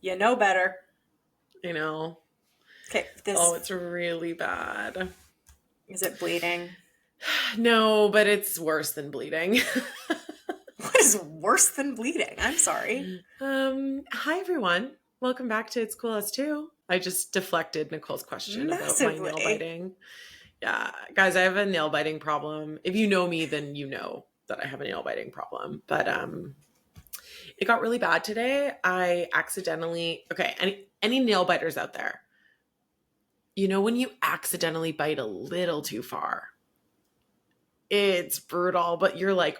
You know better. You know. Okay, Oh, it's really bad. is it bleeding? No, but it's worse than bleeding. What is worse than bleeding? I'm sorry. Hi everyone. Welcome back to It's Cool Us Too. I just deflected Nicole's question about my nail Massively. biting. Yeah, guys, I have a nail biting problem. If you know me, then you know that I have a nail biting problem. But it got really bad today. I accidentally, okay, any nail biters out there? You know when you accidentally bite a little too far? It's brutal, but you're like,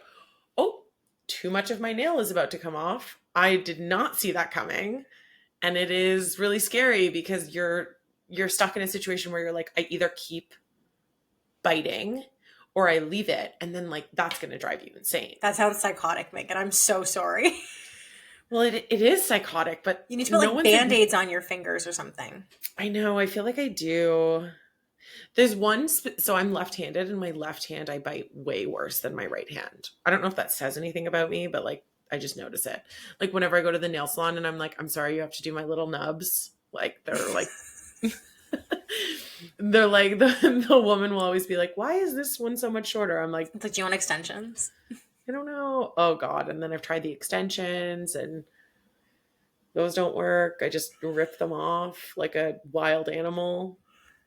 "Oh, too much of my nail is about to come off." I did not see that coming, and it is really scary because you're stuck in a situation where you're like, I either keep biting or I leave it, and then like that's going to drive you insane. That sounds psychotic, Megan. I'm so sorry. Well, it is psychotic, but You need to put no like one's band-aids on your fingers or something. I know, I feel like I do. There's one, so I'm left-handed, and my left hand I bite way worse than my right hand. I don't know if that says anything about me, but like I just notice it. Like whenever I go to the nail salon and I'm like, I'm sorry, you have to do my little nubs. Like they're like the woman will always be like, why is this one so much shorter? I'm like, It's like, do you want extensions? I don't know. Oh God. And then I've tried the extensions and those don't work. I just rip them off like a wild animal.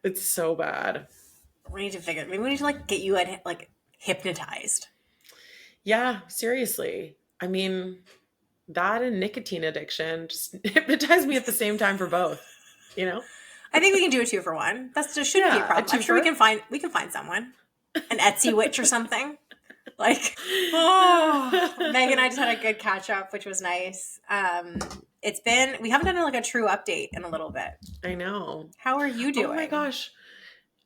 It's so bad. We need to figure. Maybe we need to like get you like hypnotized. Yeah, seriously. I mean, that and nicotine addiction just hypnotized me at the same time for both, you know? I think we can do a 2-for-1. That just shouldn't be a Yeah, a problem. I'm sure twofer. we can find someone, an Etsy witch or something. Like, oh, Meg and I just had a good catch up, which was nice. We haven't done like a true update in a little bit. I know. How are you doing? Oh my gosh.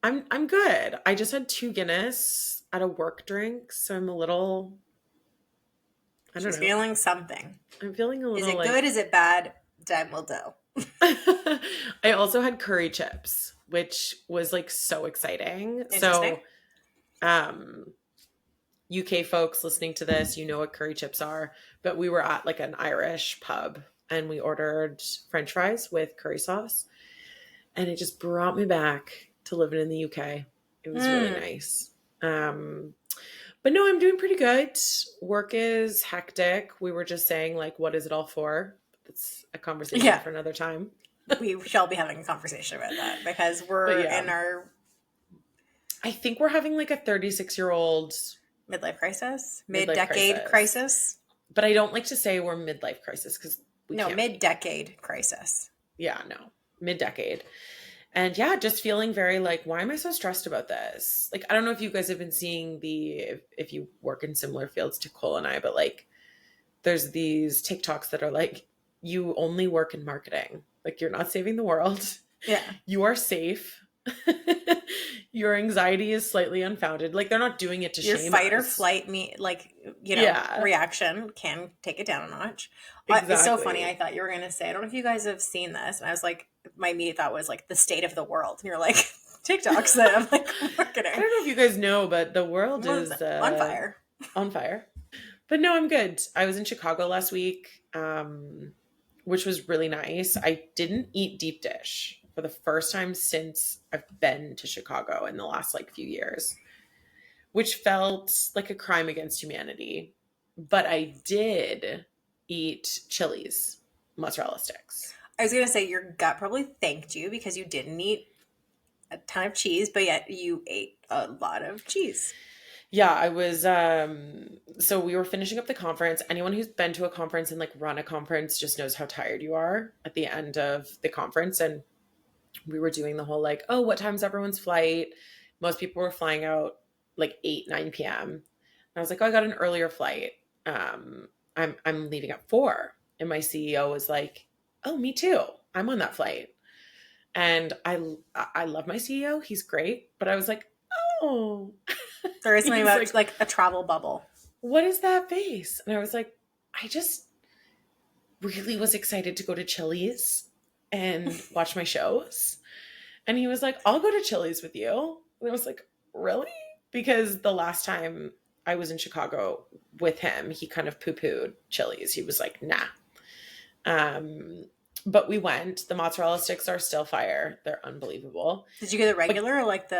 I'm good. I just had 2 Guinness at a work drink, so I'm a little I don't She's know. feeling something. I'm feeling a Is little it like good? Is it bad? Time will tell. I also had curry chips, which was like so exciting. Interesting. So, um UK folks listening to this, you know what curry chips are, but we were at like an Irish pub and we ordered French fries with curry sauce, and it just brought me back to living in the UK. It was really nice. But no, I'm doing pretty good. Work is hectic. We were just saying like, what is it all for? That's a conversation Yeah, for another time. we shall be having a conversation about that because But we're yeah, in our I think we're having like a 36-year-old midlife crisis, midlife mid-decade crisis. crisis. But I don't like to say we're midlife crisis because we No, can't. mid-decade crisis. Yeah, no, mid-decade. And yeah, just feeling very like, why am I so stressed about this? Like, I don't know if you guys have been seeing if you work in similar fields to Cole and I, but like, there's these TikToks that are like, you only work in marketing. Like, you're not saving the world. Yeah. You are safe. Your anxiety is slightly unfounded. Like, they're not doing it to Your shame fight or us. flight Yeah, reaction can take it down a notch. It's so funny. I exactly. thought you were going to say, I don't know if you guys have seen this. And I was like, my immediate thought was like the state of the world. And you're like, TikToks that I'm like I marketing. don't know if you guys know, but the world is On fire. on fire. But no, I'm good. I was in Chicago last week, which was really nice. I didn't eat deep dish for the first time since I've been to Chicago in the last like few years, which felt like a crime against humanity. But I did eat Chili's mozzarella sticks. I was going to say your gut probably thanked you because you didn't eat a ton of cheese, but yet you ate a lot of cheese. Yeah, I was so we were finishing up the conference. Anyone who's been to a conference and like run a conference just knows how tired you are at the end of the conference. And we were doing the whole like, oh, what time's everyone's flight? Most people were flying out like 8, 9 p.m. And I was like, oh, I got an earlier flight. I'm leaving at 4. And my CEO was like, oh, me too. I'm on that flight. And I love my CEO. He's great. But I was like, oh. There is something He's about like a travel bubble. what is that face? And I was like, I just really was excited to go to Chili's and watch my shows. And he was like, I'll go to Chili's with you. And I was like, really? Because the last time I was in Chicago with him, he kind of poo-pooed Chili's. He was like, nah. But we went. The mozzarella sticks are still fire. They're unbelievable. Did you get the regular or like the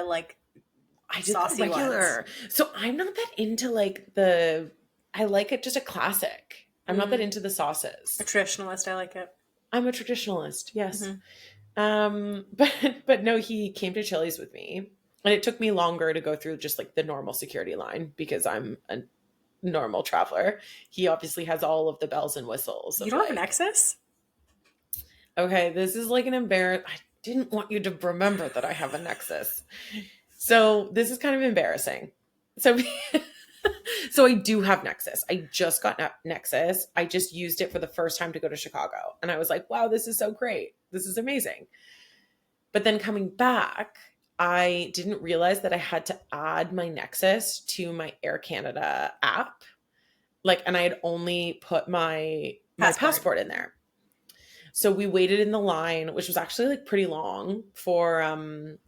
I did the saucy regular. ones? So I'm not that into like I like it just a classic. I'm not that into the sauces. A traditionalist, I like it. I'm a traditionalist, yes. Mm-hmm. But no, he came to Chili's with me. And it took me longer to go through just like the normal security line because I'm a normal traveler. He obviously has all of the bells and whistles. You don't have an Nexus? Okay, this is like an I didn't want you to remember that I have a Nexus. So this is kind of embarrassing. So so I do have Nexus. I just got Nexus. I just used it for the first time to go to Chicago. And I was like, wow, this is so great. This is amazing. But then coming back, I didn't realize that I had to add my Nexus to my Air Canada app. And I had only put my passport in there. So we waited in the line, which was actually like pretty long for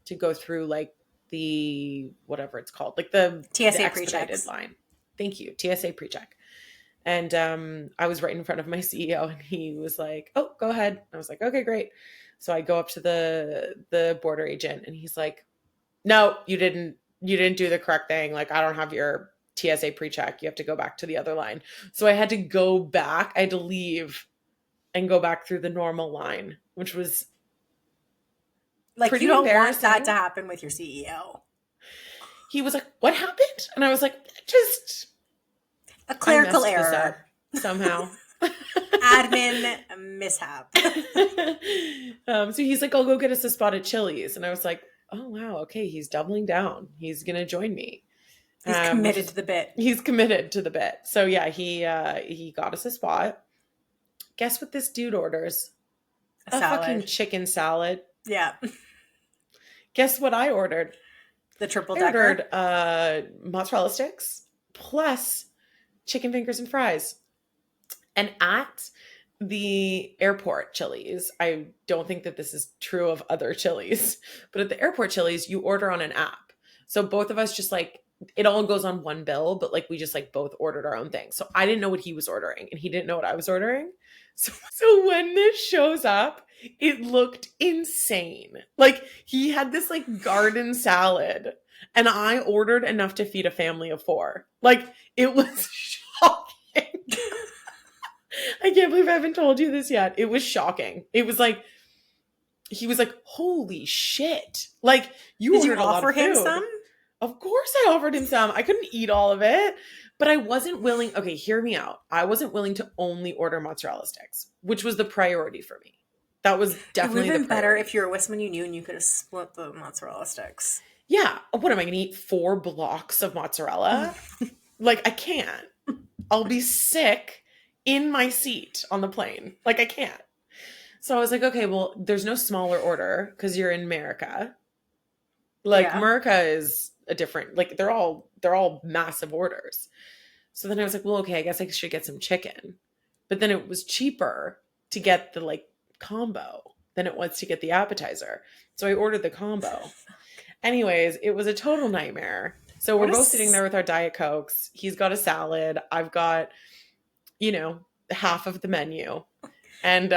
to go through like the whatever it's called, like the TSA expedited line. Thank you, TSA pre-check. And I was right in front of my CEO, and he was like, "Oh, go ahead." I was like, "Okay, great." So I go up to the border agent, and he's like, "No, you didn't do the correct thing. Like, I don't have your TSA pre-check. You have to go back to the other line." So I had to go back. I had to leave and go back through the normal line, which was like, you don't want that to happen with your CEO. He was like, "What happened?" And I was like, "Just a clerical error somehow." Admin mishap. So he's like, "I'll go get us a spot at Chili's." And I was like, "Oh, wow. Okay. He's doubling down. He's going to join me." He's committed to the bit. He's committed to the bit. So yeah, he got us a spot. Guess what this dude orders? A fucking chicken salad. Yeah. Guess what I ordered? The triple decker. I ordered mozzarella sticks plus chicken fingers and fries. And at the airport Chili's, I don't think that this is true of other Chili's, but at the airport Chili's, you order on an app. So both of us just like, it all goes on one bill, but like we just like both ordered our own thing. So I didn't know what he was ordering and he didn't know what I was ordering. So when this shows up, it looked insane. Like he had this like garden salad and I ordered enough to feed a family of 4. Like it was shocking. I can't believe I haven't told you this yet. It was shocking. It was like, he was like, "Holy shit." Like you Did ordered you a lot offer of food. him some? Of course I offered him some. I couldn't eat all of it, but I wasn't willing. Okay, hear me out. I wasn't willing to only order mozzarella sticks, which was the priority for me. That was definitely it would have been better if you were with someone you knew and you could have split the mozzarella sticks. Yeah. What am I going to eat? 4 blocks of mozzarella? Like I can't. I'll be sick in my seat on the plane. Like I can't. So I was like, okay, well, there's no smaller order because you're in America. Like America is a different, like they're all massive orders. So then I was like, well, okay, I guess I should get some chicken. But then it was cheaper to get the like combo than it was to get the appetizer. So I ordered the combo. Anyways, it was a total nightmare. So we're both sitting there with our Diet Cokes. He's got a salad. I've got, half of the menu. And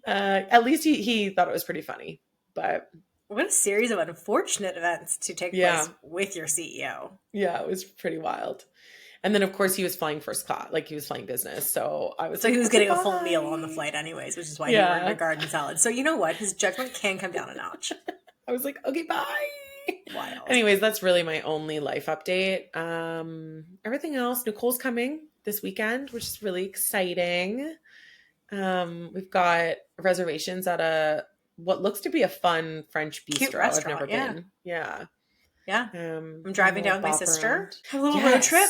at least he thought it was pretty funny. But what a series of unfortunate events to take place with your CEO. Yeah, it was pretty wild. And then, of course, he was flying first class, like he was flying business. So I was he was getting a full meal on the flight anyways, which is why he ordered a garden salad. So you know what? His judgment can come down a notch. I was like, okay, bye. Wild. Anyways, that's really my only life update. Everything else, Nicole's coming this weekend, which is really exciting. We've got reservations at what looks to be a fun French bistro. Cute restaurant, I've never been. Yeah. Yeah. I'm driving down with my sister. Have a little road trip,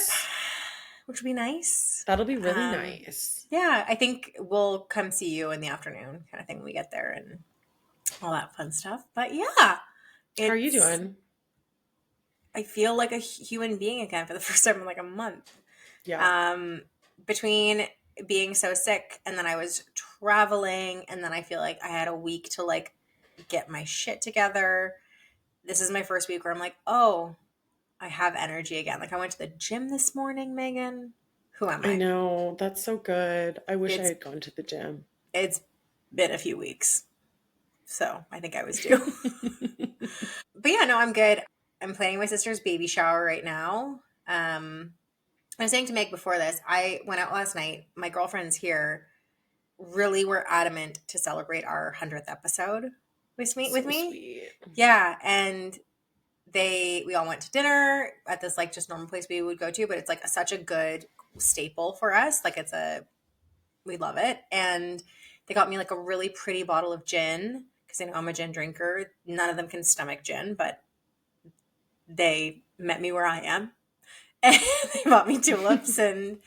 which would be nice. That'll be really nice. Yeah. I think we'll come see you in the afternoon kind of thing when we get there and all that fun stuff. But yeah. How are you doing? I feel like a human being again for the first time in like a month. Yeah. Between being so sick and then I was traveling and then I feel like I had a week to like get my shit together. This is my first week where I'm like, oh, I have energy again. Like I went to the gym this morning, Megan. Who am I? I know. That's so good. I wish I had gone to the gym. It's been a few weeks. So I think I was due. But yeah, no, I'm good. I'm planning my sister's baby shower right now. I was saying to Meg before this, I went out last night. My girlfriends here really were adamant to celebrate our 100th episode with me. Sweet. Yeah, and we all went to dinner at this like just normal place we would go to, but it's like such a good staple for us. Like we love it. And they got me like a really pretty bottle of gin because they know I'm a gin drinker. None of them can stomach gin, but they met me where I am. And they bought me tulips, and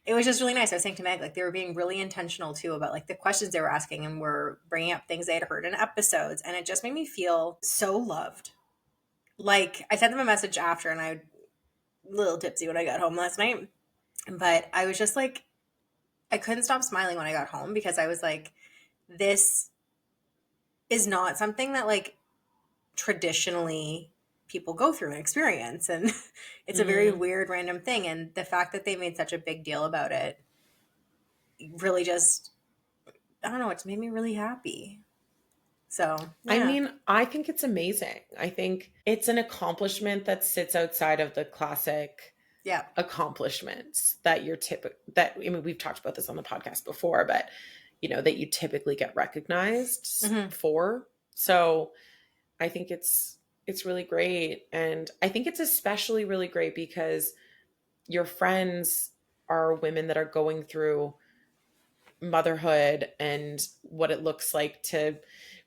it was just really nice. I was saying to Meg, like they were being really intentional too about like the questions they were asking, and were bringing up things they had heard in episodes, and it just made me feel so loved. Like I sent them a message after, and I was a little tipsy when I got home last night, but I was just like, I couldn't stop smiling when I got home because I was like, this is not something that like traditionally people go through and experience, and it's a very weird random thing, and the fact that they made such a big deal about it really just, I don't know, it's made me really happy. So yeah. I mean, I think it's amazing. I think it's an accomplishment that sits outside of the classic accomplishments that we've talked about this on the podcast before, but that you typically get recognized for. So I think it's really great. And I think it's especially really great because your friends are women that are going through motherhood and what it looks like to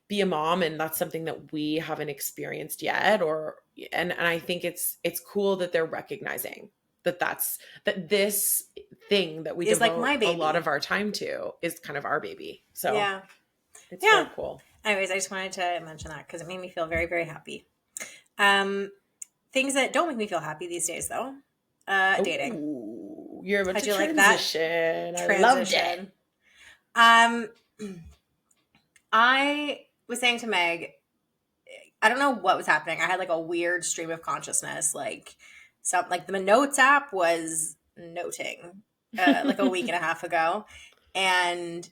be a mom. And that's something that we haven't experienced yet. And I think it's cool that they're recognizing that this thing that we is devote like my baby. A lot of our time to is kind of our baby. So yeah, it's very cool. Anyways, I just wanted to mention that because it made me feel very, very happy. Things that don't make me feel happy these days, though, dating. Ooh, you're about How'd to you like transition. that? I loved it. I was saying to Meg, I don't know what was happening. I had like a weird stream of consciousness. Like the notes app was noting like a week and a half ago. And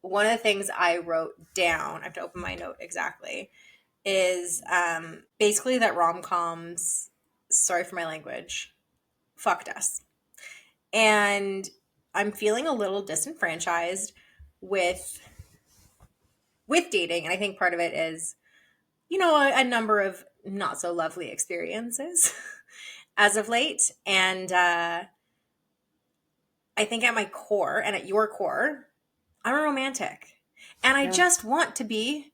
one of the things I wrote down, I have to open my note exactly, is basically that rom-coms, sorry for my language, fucked us. And I'm feeling a little disenfranchised with dating. And I think part of it is, a number of not so lovely experiences as of late. And I think at my core and at your core, I'm a romantic. And I just want to be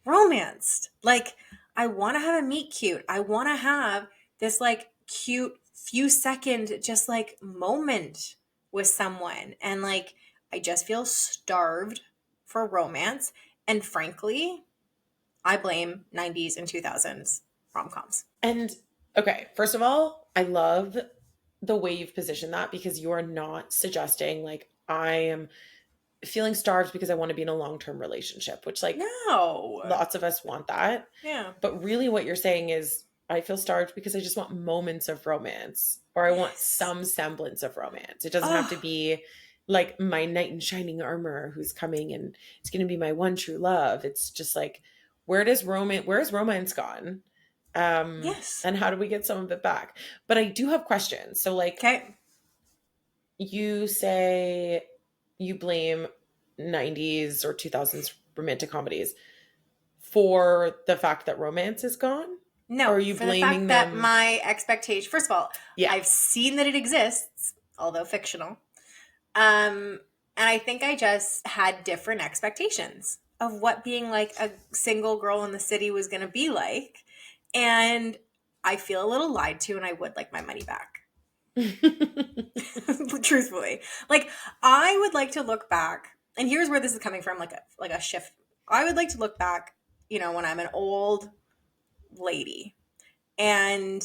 romanced. Like, I want to have a meet cute. I want to have this like cute few second just like moment with someone. And like, I just feel starved for romance. And frankly, I blame 90s and 2000s rom-coms. And okay, first of all, I love the way you've positioned that because you are not suggesting like I am feeling starved because I want to be in a long-term relationship, which like no, lots of us want that. Yeah. But really what you're saying is I feel starved because I just want moments of romance, or I want some semblance of romance. It doesn't have to be like my knight in shining armor who's coming and it's going to be my one true love. It's just like, where is romance gone? Yes. And how do we get some of it back? But I do have questions. So like, you say you blame 90s or 2000s romantic comedies for the fact that romance is gone? No, or are you for blaming the fact them? that my expectation, first of all, I've seen that it exists, although fictional. And I think I just had different expectations of what being like a single girl in the city was going to be like. And I feel a little lied to, and I would like my money back. Truthfully. Like, I would like to look back, and here's where this is coming from, like a shift. I would like to look back, when I'm an old lady and,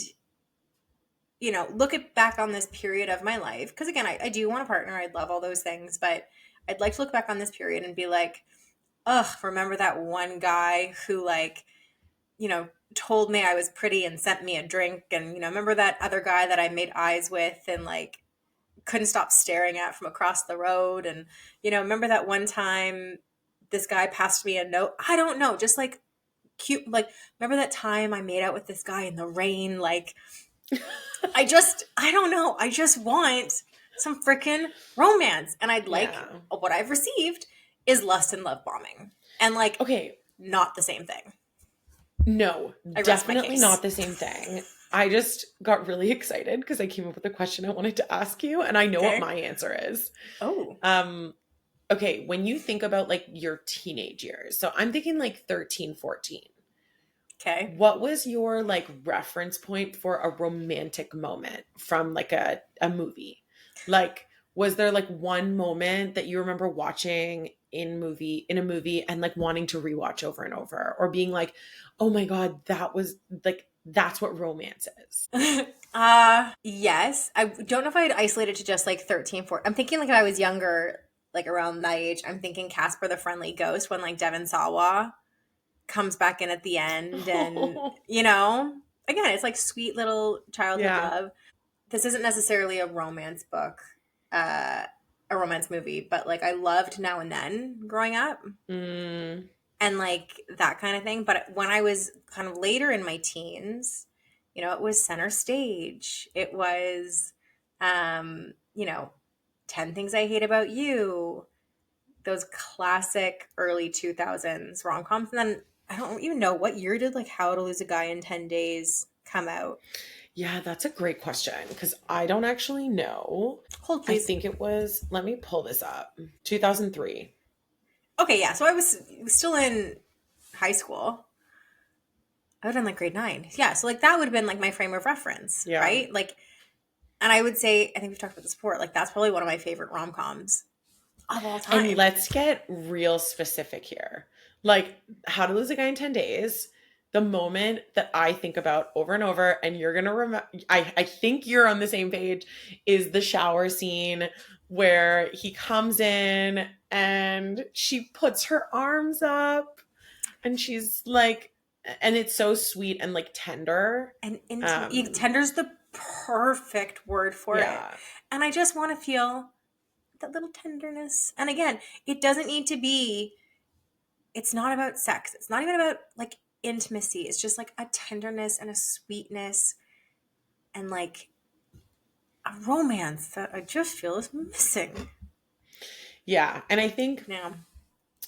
look back on this period of my life. Because again, I do want a partner. I'd love all those things, but I'd like to look back on this period and be like, ugh, remember that one guy who like, told me I was pretty and sent me a drink. And, remember that other guy that I made eyes with and like couldn't stop staring at from across the road. And, you know, remember that one time this guy passed me a note? I don't know, just like cute. Like, remember that time I made out with this guy in the rain? Like, I don't know. I just want some freaking romance. And I'd like Yeah. what I've received is lust and love bombing. And like, Okay. not the same thing. No, I rest my definitely case. not the same thing. I just got really excited because I came up with a question I wanted to ask you, and I know Okay. what my answer is. Oh. Okay, when you think about like your teenage years, so I'm thinking like 13, 14. Okay. What was your like reference point for a romantic moment from like a movie? Like, was there like one moment that you remember watching in a movie and like wanting to rewatch over and over, or being like, oh my God, that was like, that's what romance is? Yes. I don't know if I'd isolate it to just like 13, 14. I'm thinking like if I was younger, like around that age, I'm thinking Casper the Friendly Ghost when like Devon Sawa comes back in at the end and, you know, again, it's like sweet little childhood Yeah. love. This isn't necessarily a romance book, a romance movie, but like I loved Now and Then growing up Mm, and like that kind of thing. But when I was kind of later in my teens, you know, it was Center Stage. It was, you know, 10 Things I Hate About You, those classic early 2000s rom-coms. And then I don't even know what year did like How to Lose a Guy in 10 Days come out. yeah, that's a great question because I don't actually know. Hold, I please. think it was, let me pull this up, 2003. Okay, yeah. So I was still in high school. I would have been like grade 9. Yeah. So like that would have been like my frame of reference, Yeah. right? Like, and I would say, I think we've talked about this before, like that's probably one of my favorite rom-coms of all time. And let's get real specific here. Like, How to Lose a Guy in 10 Days, the moment that I think about over and over, and you're going to remember, I think you're on the same page, is the shower scene where he comes in and she puts her arms up and she's like, and it's so sweet and like tender. And tender's the perfect word for it. Yeah. And I just want to feel that little tenderness. And again, it doesn't need to be, it's not about sex. It's not even about like intimacy. It's just like a tenderness and a sweetness and like a romance that I just feel is missing Yeah. And I think, now.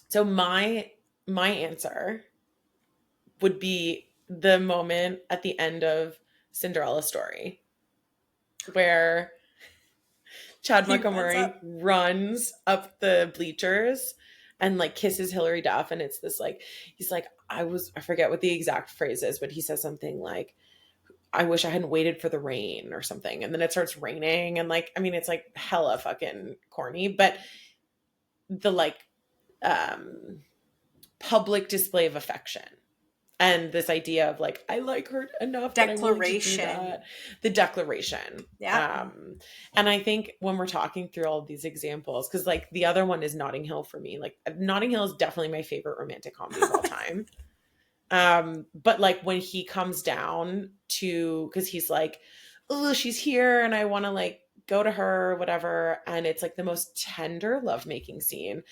so my answer would be the moment at the end of Cinderella Story where Chad He runs Montgomery up. runs up the bleachers and like kisses Hilary Duff, and it's this like, he's like, I forget what the exact phrase is, but he says something like, I wish I hadn't waited for the rain or something, and then it starts raining, and like, I mean, it's like hella fucking corny, but the like public display of affection and this idea of like, I like her enough that I'm willing to do that. The declaration. Yeah. And I think when we're talking through all of these examples, because like the other one is Notting Hill for me. Like Notting Hill is definitely my favorite romantic comedy of all time. But like when he comes down to, because he's like, oh, she's here and I want to like go to her or whatever. And it's like the most tender lovemaking scene.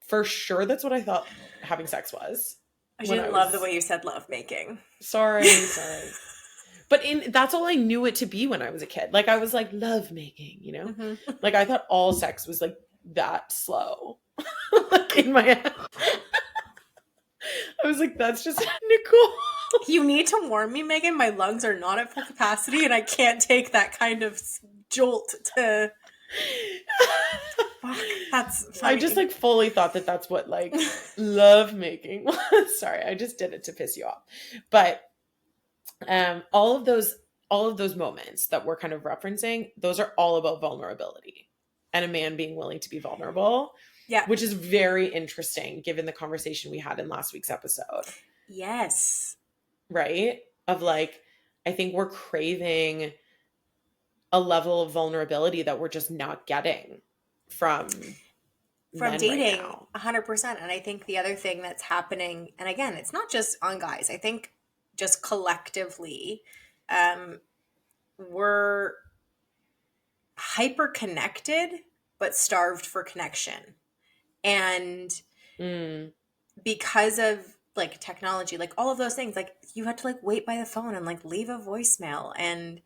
For sure, that's what I thought having sex was. I didn't love the way you said lovemaking. Sorry. But that's all I knew it to be when I was a kid. Like I was like, lovemaking, you know? Mm-hmm. Like I thought all sex was like that slow. Like in my head. I was like, that's just Nicole. You need to warn me, Megan. My lungs are not at full capacity and I can't take that kind of jolt to... Fuck, that's funny. I just like fully thought that that's what like love making was. Sorry, I just did it to piss you off. But all of those moments that we're kind of referencing, those are all about vulnerability and a man being willing to be vulnerable. Yeah. Which is very interesting given the conversation we had in last week's episode. Yes. Right? Of like, I think we're craving a level of vulnerability that we're just not getting from dating right 100%. And I think the other thing that's happening, and again, it's not just on guys, I think just collectively, we're hyper connected but starved for connection. And because of like technology, like all of those things, like you had to like wait by the phone and like leave a voicemail. And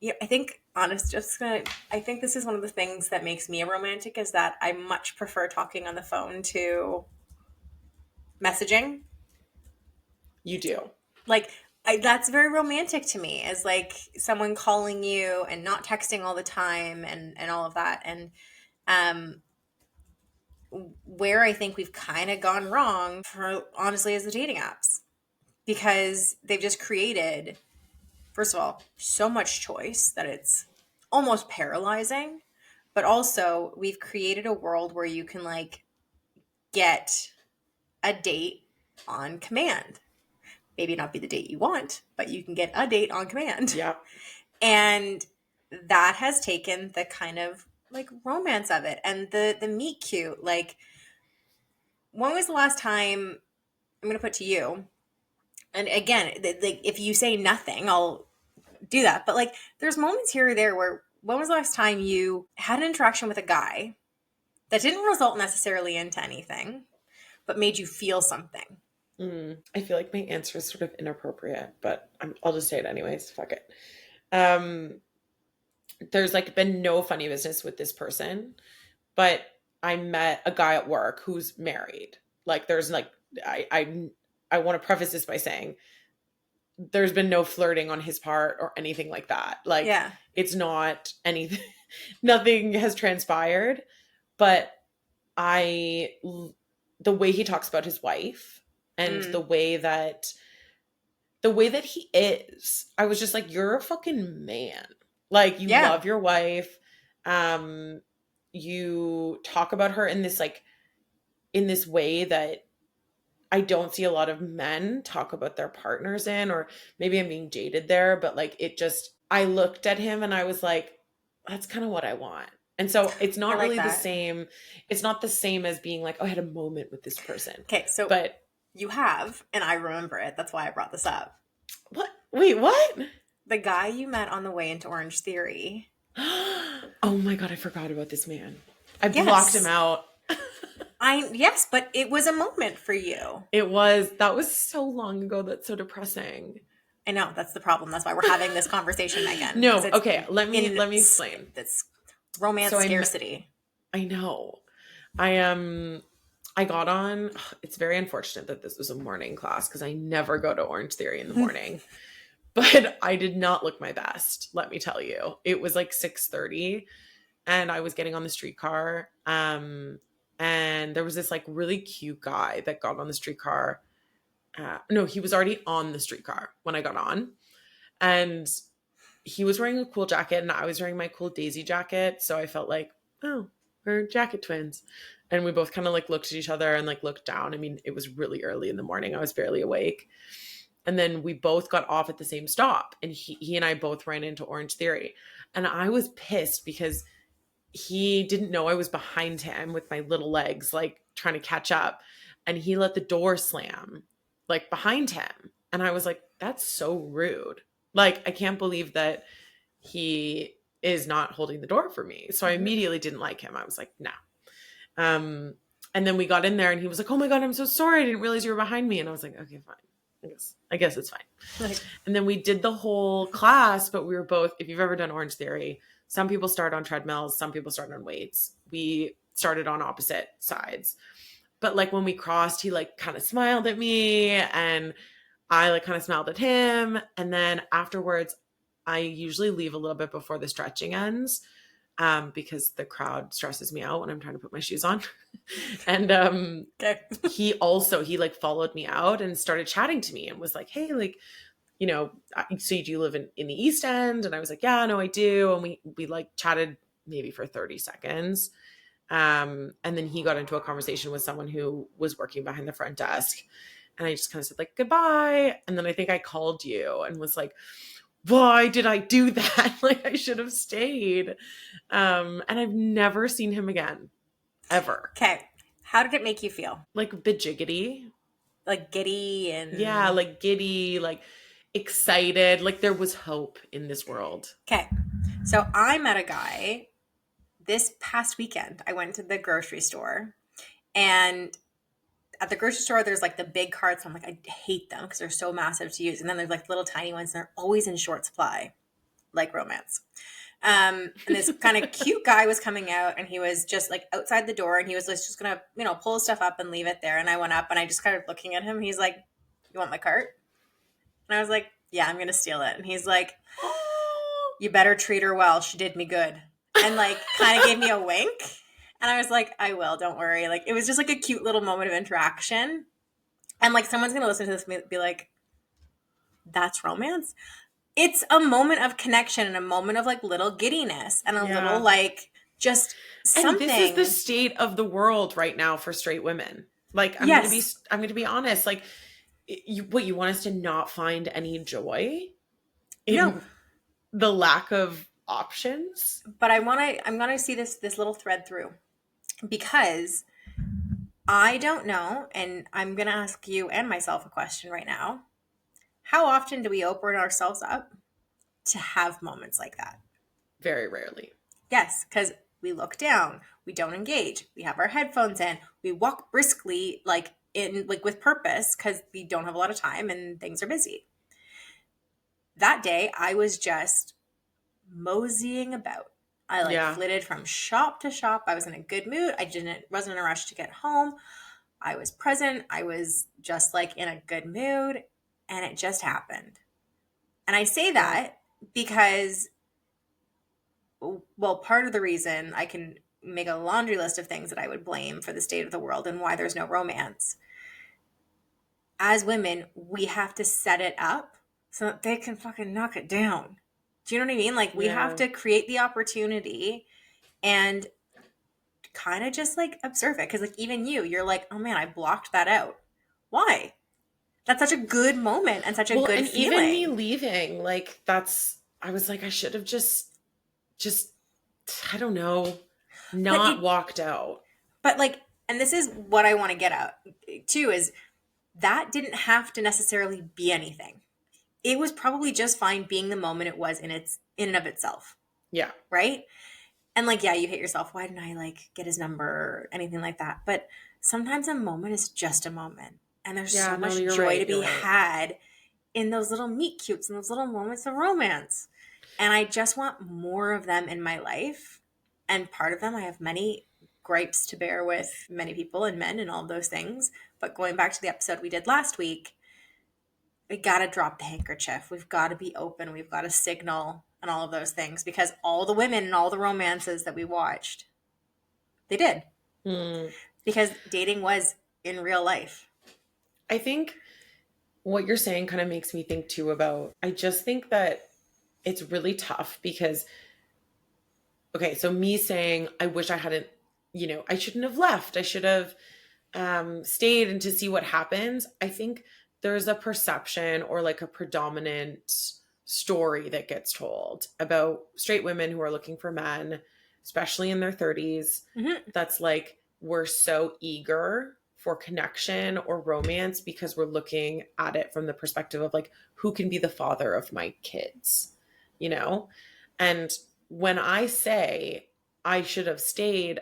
yeah, I think I think this is one of the things that makes me a romantic, is that I much prefer talking on the phone to messaging. You do. Like that's very romantic to me, is like someone calling you and not texting all the time and all of that. And um where I think we've kind of gone wrong for honestly is the dating apps, because they've just created, first of all, so much choice that it's almost paralyzing, but also we've created a world where you can like get a date on command. Maybe not be the date you want, but you can get a date on command. Yeah. And that has taken the kind of like romance of it and the meet cute. Like, when was the last time, I'm going to put to you, and again, like if you say nothing, I'll do that. But like, there's moments here or there where, when was the last time you had an interaction with a guy that didn't result necessarily into anything, but made you feel something? I feel like my answer is sort of inappropriate, but I'll just say it anyways. Fuck it. There's like been no funny business with this person, but I met a guy at work who's married. Like there's like, I want to preface this by saying there's been no flirting on his part or anything like that. Like, Yeah. it's not anything, nothing has transpired, but the way he talks about his wife and the way that he is, I was just like, you're a fucking man. Like, you love your wife. You talk about her in this way that I don't see a lot of men talk about their partners in, or maybe I'm being jaded there, but like I looked at him and I was like, that's kind of what I want. And so it's not really the same. It's not the same as being like, oh, I had a moment with this person. Okay. So, but you have, and I remember it. That's why I brought this up. What? Wait, what? The guy you met on the way into Orange Theory. Oh my God, I forgot about this man. I blocked him out. Yes, but it was a moment for you. That was so long ago. That's so depressing. I know, that's the problem. That's why we're having this conversation, Megan. No, okay, let me explain. It's romance scarcity. I know. I got on, it's very unfortunate that this was a morning class because I never go to Orange Theory in the morning. But I did not look my best, let me tell you. It was like 6:30 and I was getting on the streetcar. And there was this like really cute guy that got on the streetcar. No, he was already on the streetcar when I got on. And he was wearing a cool jacket and I was wearing my cool Daisy jacket. So I felt like, oh, we're jacket twins. And we both kind of like looked at each other and like looked down. I mean, it was really early in the morning. I was barely awake. And then we both got off at the same stop. And he and I both ran into Orange Theory. And I was pissed because he didn't know I was behind him with my little legs, like trying to catch up. And he let the door slam like behind him. And I was like, that's so rude. Like, I can't believe that he is not holding the door for me. So I immediately didn't like him. I was like, no. And then we got in there and he was like, oh my God, I'm so sorry. I didn't realize you were behind me. And I was like, okay, fine. I guess it's fine. And then we did the whole class, but we were both, if you've ever done Orange Theory, some people start on treadmills, some people start on weights. We started on opposite sides. But like when we crossed, he like kind of smiled at me and I like kind of smiled at him. And then afterwards, I usually leave a little bit before the stretching ends because the crowd stresses me out when I'm trying to put my shoes on. And he like followed me out and started chatting to me and was like, hey, like, you know, so do you live in the East End? And I was like, yeah, no, I do. And we like chatted maybe for 30 seconds. And then he got into a conversation with someone who was working behind the front desk. And I just kind of said like, goodbye. And then I think I called you and was like, why did I do that? Like I should have stayed. And I've never seen him again, ever. Okay. How did it make you feel? Like a bit jiggity. Like giddy and... Yeah, like giddy, like excited. Like there was hope in this world. Okay. So I met a guy this past weekend. I went to the grocery store, and at the grocery store, there's like the big carts. I'm like, I hate them because they're so massive to use. And then there's like little tiny ones, and they're always in short supply, like romance. And this kind of cute guy was coming out, and he was just like outside the door, and he was just gonna, pull his stuff up and leave it there. And I went up, and I just kind of looking at him. He's like, "You want my cart?" And I was like, "Yeah, I'm gonna steal it." And he's like, "You better treat her well. She did me good." And like kind of gave me a wink. And I was like, "I will, don't worry." Like it was just like a cute little moment of interaction. And like someone's gonna listen to this and be like, "That's romance?" It's a moment of connection and a moment of like little giddiness and a little like just something. And this is the state of the world right now for straight women. Like I'm going to be honest. Like you want us to not find any joy in the lack of options? But I'm going to see this little thread through, because I don't know, and I'm going to ask you and myself a question right now. How often do we open ourselves up to have moments like that? Very rarely. Yes, because we look down, we don't engage, we have our headphones in, we walk briskly, like with purpose, because we don't have a lot of time and things are busy. That day, I was just moseying about. I flitted from shop to shop. I was in a good mood. Wasn't in a rush to get home. I was present. I was just like in a good mood, and it just happened. And I say that because, well, part of the reason I can make a laundry list of things that I would blame for the state of the world and why there's no romance. As women, we have to set it up so that they can fucking knock it down. Do you know what I mean? Like we have to create the opportunity and kind of just like observe it. Cause like even you're like, oh man, I blocked that out. Why? That's such a good moment and such a good feeling. Even me leaving, like I was like, I should have just, I don't know, not walked out. But like, and this is what I want to get at too, is that didn't have to necessarily be anything. It was probably just fine being the moment it was in and of itself. Yeah. Right? And like, yeah, you hate yourself. Why didn't I like get his number or anything like that? But sometimes a moment is just a moment. And there's so much joy to be had in those little meet cutes and those little moments of romance. And I just want more of them in my life. And part of them, I have many gripes to bear with many people and men and all of those things. But going back to the episode we did last week, we got to drop the handkerchief. We've got to be open. We've got to signal and all of those things, because all the women and all the romances that we watched, they did. Because dating was in real life. I think what you're saying kind of makes me think too about, I just think that it's really tough because, okay, so me saying, I wish I hadn't, I shouldn't have left. I should have stayed and to see what happens. I think there's a perception or like a predominant story that gets told about straight women who are looking for men, especially in their 30s. That's like, we're so eager for connection or romance because we're looking at it from the perspective of like, who can be the father of my kids, And when I say I should have stayed,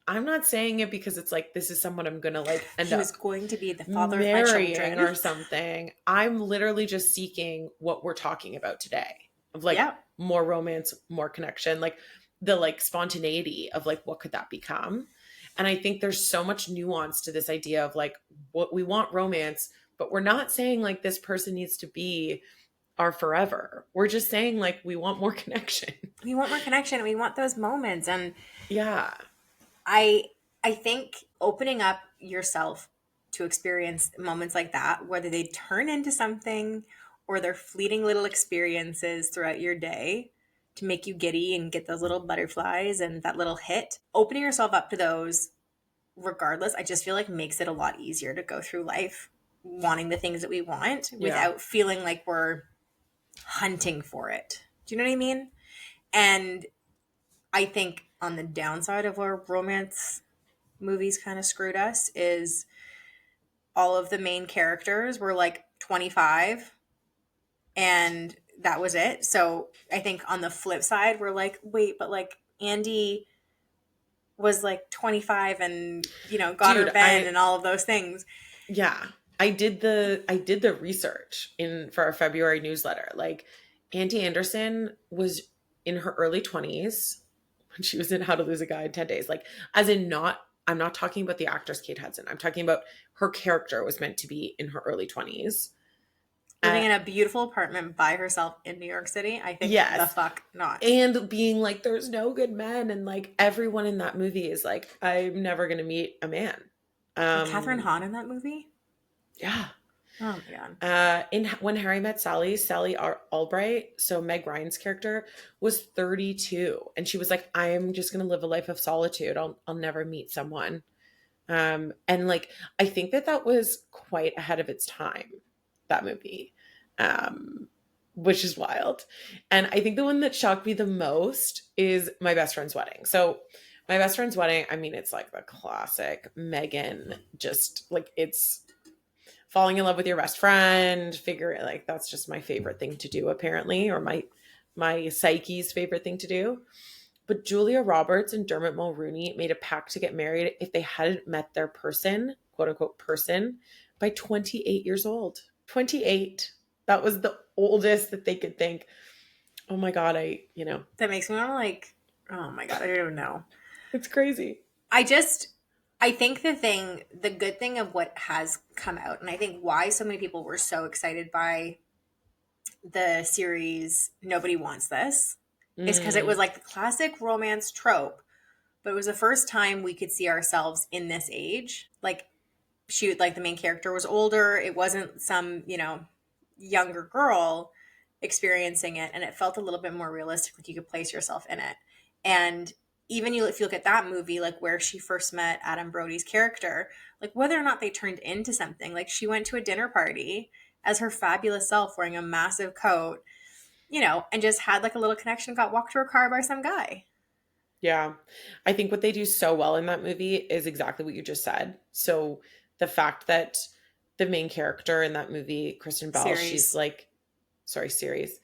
I'm not saying it because it's like, this is someone I'm going to like end up going to be the father of my children or something. I'm literally just seeking what we're talking about today of like more romance, more connection, like the like spontaneity of like, what could that become? And I think there's so much nuance to this idea of like, what we want romance, but we're not saying like this person needs to be our forever. We're just saying like, we want more connection. We want more connection. We want those moments. And I think opening up yourself to experience moments like that, whether they turn into something or they're fleeting little experiences throughout your day to make you giddy and get those little butterflies and that little hit, opening yourself up to those regardless, I just feel like makes it a lot easier to go through life wanting the things that we want without feeling like we're hunting for it. Do you know what I mean? And I think on the downside of where romance movies kind of screwed us is all of the main characters were like 25 and that was it. So I think on the flip side, we're like, wait, but like Andy was like 25 and, you know, got her Dude, Ben and all of those things. yeah, I did the research in for our February newsletter. Like Andy Anderson was in her early 20s when she was in How to Lose a Guy in 10 Days. Like, as in, not, I'm not talking about the actress Kate Hudson. I'm talking about her character was meant to be in her early 20s. Living in a beautiful apartment by herself in New York City. I think the Yes. fuck not. And being like, there's no good men. And like everyone in that movie is like, I'm never going to meet a man. Catherine Hahn in that movie? Yeah. Oh my god. In When Harry Met Sally, Albright, so Meg Ryan's character, was 32, and she was like, "I am just gonna live a life of solitude. I'll never meet someone." And like, I think that was quite ahead of its time, that movie, which is wild. And I think the one that shocked me the most is My Best Friend's Wedding. So, My Best Friend's Wedding, I mean, it's like the classic Megan, just like it's falling in love with your best friend, figure like that's just my favorite thing to do apparently, or my psyche's favorite thing to do. But Julia Roberts and Dermot Mulroney made a pact to get married if they hadn't met their person, quote unquote person, by 28 years old. 28. That was the oldest that they could think. Oh my god, That makes me want to like, oh my god, I don't even know. It's crazy. I think the good thing of what has come out, and I think why so many people were so excited by the series Nobody Wants This, is because it was like the classic romance trope, but it was the first time we could see ourselves in this age. Like the main character was older. It wasn't some, you know, younger girl experiencing it, and it felt a little bit more realistic, like you could place yourself in it. And even if you look at that movie, like where she first met Adam Brody's character, like whether or not they turned into something, like she went to a dinner party as her fabulous self wearing a massive coat, you know, and just had like a little connection, got walked to her car by some guy. Yeah. I think what they do so well in that movie is exactly what you just said. So the fact that the main character in that movie, Kristen Bell, she's like, sorry, series,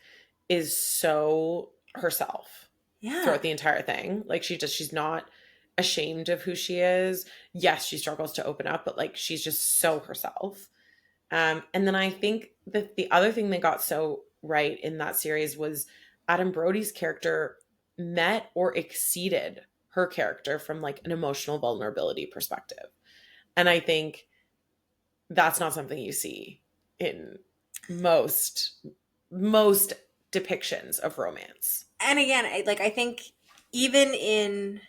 is so herself throughout the entire thing. Like she's not ashamed of who she is. Yes, she struggles to open up, but like she's just so herself. And then I think that the other thing they got so right in that series was Adam Brody's character met or exceeded her character from like an emotional vulnerability perspective. And I think that's not something you see in most depictions of romance. And again, I think even in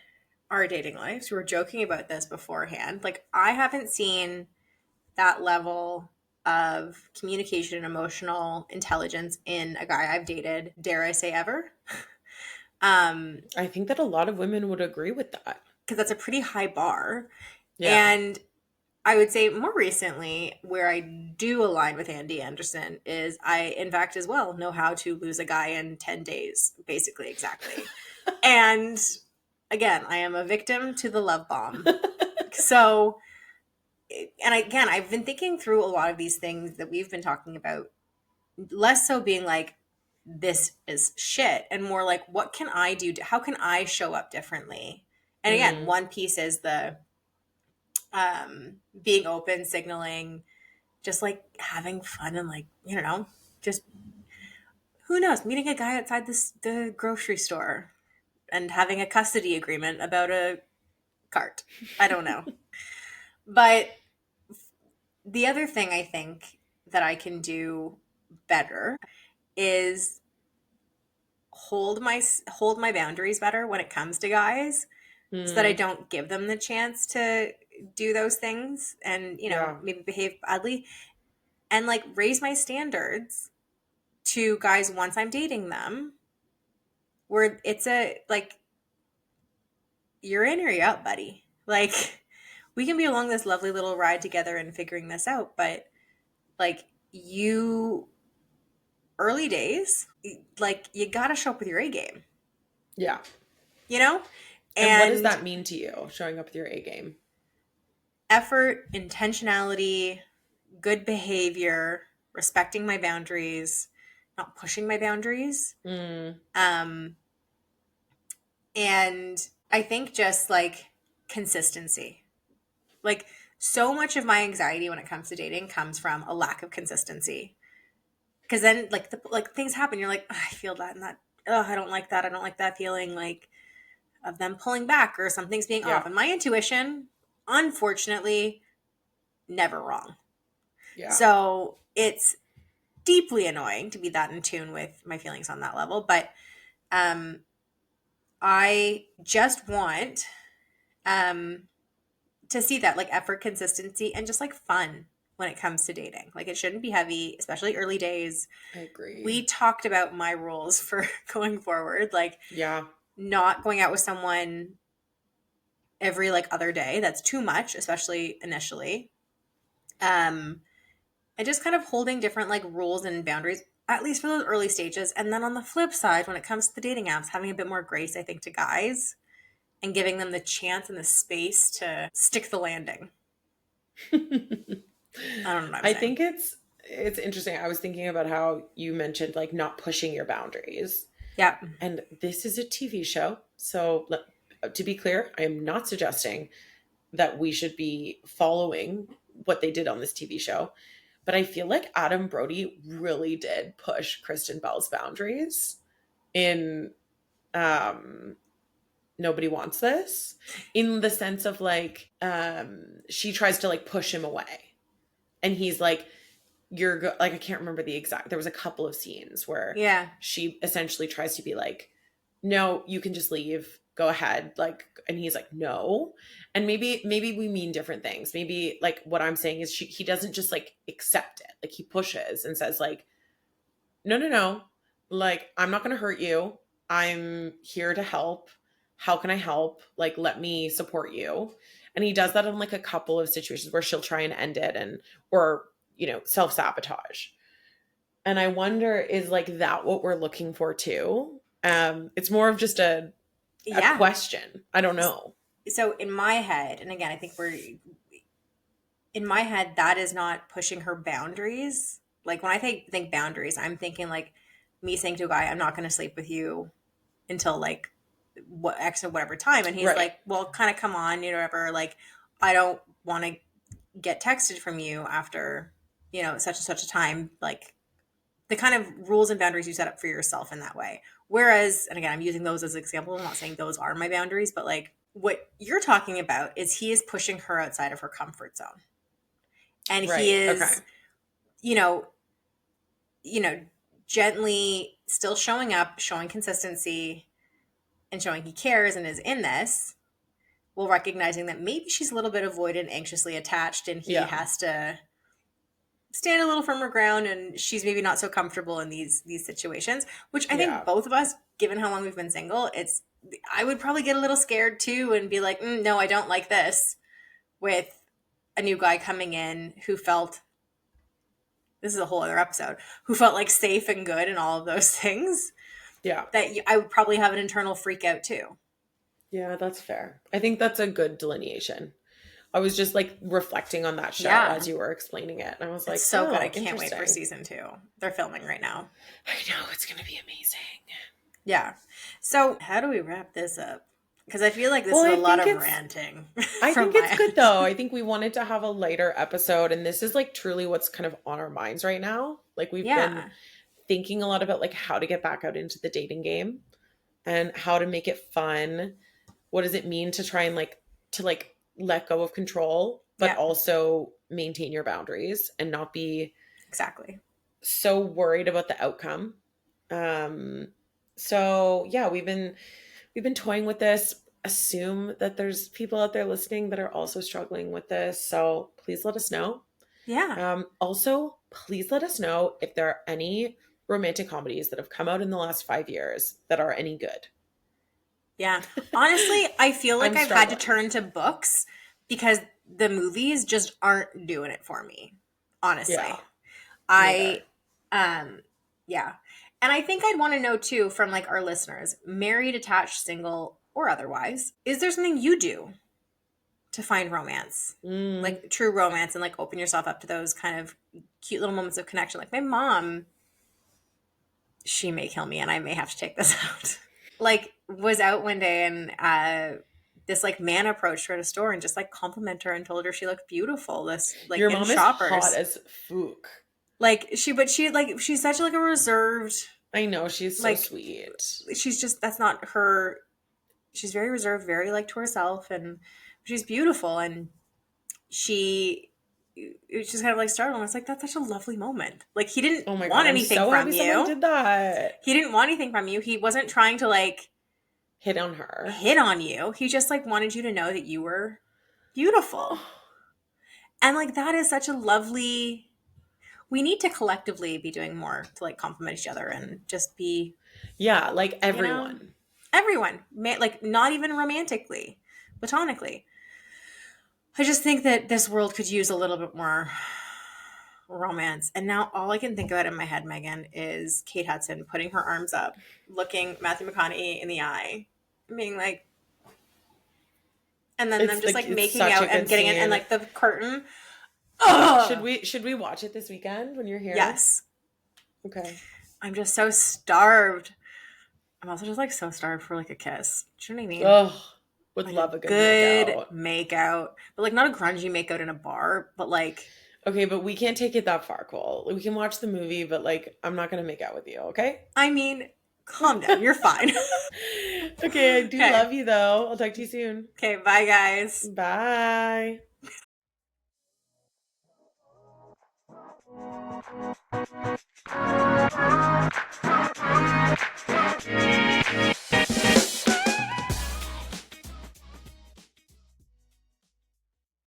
our dating lives, we were joking about this beforehand. Like I haven't seen that level of communication and emotional intelligence in a guy I've dated, dare I say ever. I think that a lot of women would agree with that. Because that's a pretty high bar. Yeah. And I would say more recently, where I do align with Andy Anderson, is I, in fact, as well, know how to lose a guy in 10 days, basically, exactly. And again, I am a victim to the love bomb. So, and again, I've been thinking through a lot of these things that we've been talking about, less so being like, this is shit, and more like, what can I do? How can I show up differently? And again, one piece is the being open, signaling, just like having fun and like, you know, just who knows, meeting a guy outside the grocery store and having a custody agreement about a cart. I don't know. But the other thing I think that I can do better is hold my boundaries better when it comes to guys, so that I don't give them the chance to do those things and, you know, maybe behave badly, and like raise my standards to guys once I'm dating them, where it's a like, you're in or you're out, buddy. Like we can be along this lovely little ride together and figuring this out, but like you early days, like you gotta show up with your A game. Yeah. You know? And what does that mean to you, showing up with your A game? Effort, intentionality, good behavior, respecting my boundaries, not pushing my boundaries. Mm. And I think just like consistency. Like so much of my anxiety when it comes to dating comes from a lack of consistency. Because then like things happen, you're like, "Ugh, I feel that and that. Oh, I don't like that. I don't like that feeling like of them pulling back or something's being Yeah. off." And my intuition, unfortunately, never wrong. Yeah. So it's deeply annoying to be that in tune with my feelings on that level. But um, I just want to see that like effort, consistency, and just like fun when it comes to dating. Like it shouldn't be heavy, especially early days. I agree. We talked about my rules for going forward, like Yeah. not going out with someone every like other day. That's too much, especially initially. Um, and just kind of holding different like rules and boundaries, at least for those early stages. And then on the flip side, when it comes to the dating apps, having a bit more grace, I think, to guys and giving them the chance and the space to stick the landing. I don't know what I'm I saying. think it's interesting. I was thinking about how you mentioned like not pushing your boundaries. Yeah. And this is a TV show. So to be clear, I am not suggesting that we should be following what they did on this TV show. But I feel like Adam Brody really did push Kristen Bell's boundaries in Nobody Wants This, in the sense of like she tries to like push him away. And he's like, like, I can't remember the exact, there was a couple of scenes where Yeah. she essentially tries to be like, no, you can just leave, go ahead, like, and he's like, no. And maybe we mean different things. Maybe like what I'm saying is he doesn't just like accept it, like he pushes and says like, no, like, I'm not going to hurt you, I'm here to help, how can I help, like, let me support you. And he does that in like a couple of situations where she'll try and end it, and or self-sabotage. And I wonder, is like that what we're looking for too? It's more of just a Yeah. question. I don't know. So in my head, and again, I think in my head, that is not pushing her boundaries. Like when I think boundaries, I'm thinking like me saying to a guy, I'm not going to sleep with you until like what X or whatever time. And he's Right. like, well, kind of come on, whatever. Like, I don't want to get texted from you after, such and such a time. Like the kind of rules and boundaries you set up for yourself in that way. Whereas, and again, I'm using those as examples. I'm not saying those are my boundaries, but like what you're talking about is he is pushing her outside of her comfort zone. And Right. he is, Okay. you know, gently still showing up, showing consistency, and showing he cares and is in this, while recognizing that maybe she's a little bit avoidant, anxiously attached, and he Yeah. has to stand a little firmer ground, and she's maybe not so comfortable in these situations, which I Yeah. think both of us, given how long we've been single, I would probably get a little scared too and be like, no, I don't like this, with a new guy coming in who felt, this is a whole other episode, who felt like safe and good and all of those things, Yeah. that I would probably have an internal freak out too. Yeah, that's fair. I think that's a good delineation. I was just like reflecting on that show Yeah. as you were explaining it. And I was like, It's so good. I oh, can't wait for interesting. season 2. They're filming right now. I know, it's going to be amazing. Yeah. So how do we wrap this up? Because I feel like this Well, is I a lot think of it's- ranting. I from think it's my good end. though. I think we wanted to have a lighter episode, and this is like truly what's kind of on our minds right now. Like we've been Yeah. thinking a lot about like how to get back out into the dating game and how to make it fun. What does it mean to try and like let go of control, but Yeah. also maintain your boundaries and not be Exactly. so worried about the outcome. So yeah, we've been toying with this. Assume that there's people out there listening that are also struggling with this. So please let us know. Yeah. Also, please let us know if there are any romantic comedies that have come out in the last 5 years that are any good. Yeah. Honestly, I feel like I'm I've had to struggling. turn to books because the movies just aren't doing it for me. Honestly. Yeah, I neither. yeah. And I think I'd want to know too from like our listeners, married, attached, single, or otherwise, is there something you do to find romance? Mm, Like true romance, and like open yourself up to those kind of cute little moments of connection. Like my mom she may kill me and I may have to take this out. Like, was out one day and this like man approached her at a store and just like complimented her and told her she looked beautiful. This like Your in mom Shoppers. is hot as fuck. Like she's such like a reserved. I know, she's so like, sweet. She's just, that's not her. She's very reserved, very like to herself, and she's beautiful. And it just kind of like startled. I was like, that's such a lovely moment. Like, he didn't want anything I'm so from happy you. Someone did that. He didn't want anything from you. He wasn't trying to like hit on her. Hit on you. He just like wanted you to know that you were beautiful. And like that is such a lovely. We need to collectively be doing more to like compliment each other and just be. Yeah, like everyone. You know, everyone. Like not even romantically, platonically. I just think that this world could use a little bit more romance. And now all I can think about in my head, Megan, is Kate Hudson putting her arms up, looking Matthew McConaughey in the eye, being like, and then them just like making out and getting it, and like the curtain. Ugh! Should we watch it this weekend when you're here? Yes. Okay. I'm just so starved. I'm also just like so starved for like a kiss. Do you know what I mean? Ugh. Would like love a good makeout. But like not a grungy makeout in a bar, but like. Okay, but we can't take it that far, Cole. We can watch the movie, but like I'm not gonna make out with you, okay? I mean, calm down. You're fine. Okay, I do love you though. I'll talk to you soon. Okay, bye guys. Bye.